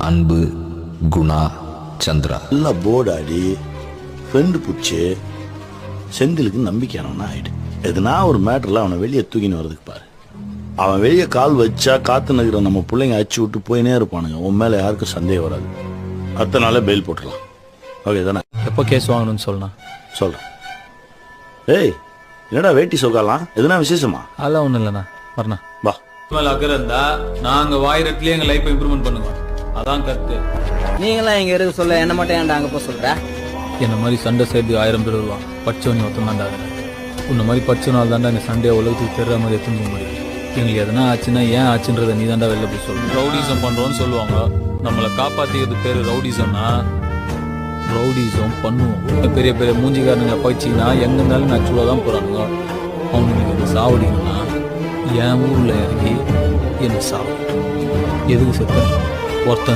அன்பு, குணா, சந்திரா. நல்லா போர்டாடி ஃப்ரெண்டு பிடிச்சி செந்திலுக்கு நம்பிக்கையானவனா ஆயிடு. எதுனா ஒரு மேட்டரில் அவனை வெளியே தூக்கின்னு வர்றதுக்கு பாரு. அவன் வெளியே கால் வச்சா காத்து நகிற நம்ம பிள்ளைங்க அச்சு விட்டு போயினே இருப்பானுங்க. உன் மேலே யாருக்கும் சந்தேகம் வராது. அடுத்த நாளே பெயில் போட்டுடலாம். ஓகே தானே? எப்போ கேஸ் வாங்கணும்னு சொல்லலாம் சொல்கிறேன். ஏய் என்னடா வேட்டி சொக்காலாம்? எதுனா விசேஷமா? அதெல்லாம் ஒன்றும் இல்லைண்ணா, வரண்ணா. வா. மேலே அக்கறை இருந்தா நாங்கள் வாயிரத்துலேயே எங்கள் லைஃப்பை இம்ப்ரூவ்மெண்ட் பண்ணுவோம். அதான் கருத்து. நீங்களாம் இங்கே இருக்க சொல்ல என்ன மட்டும் ஏன்டா அங்கே போக சொல்கிற? என்ன மாதிரி சண்டை சேர்த்து 1000 பேர் வருவான். படித்தவனி ஒருத்தன் தாண்டா. உன்ன மாதிரி படிச்சனால தாண்டா இந்த சண்டையை உலகத்துக்கு தெரிற மாதிரி எடுத்துன்னு போக முடியும். எங்களுக்கு எதனா ஆச்சுன்னா ஏன் ஆச்சுன்றதை நீ தாண்டா வெளில போய் சொல்லணும். ரவுடிசம் பண்ணுறோன்னு சொல்லுவாங்க. நம்மளை காப்பாற்றிக்கிறது பேர் ரவுடிசம்னா ரவுடிசம் பண்ணுவோம். பெரிய பெரிய மூஞ்சிக்காரனுங்க போயிடுச்சிங்கன்னா எங்கே இருந்தாலும் நச்சுவாக தான் போகிறானுங்க. அவனுங்களுக்கு இந்த சாவடிக்கணும்னா என் ஊரில் இறங்கி என்ன சாவடி எதுக்கு செத்த ஒருத்தன்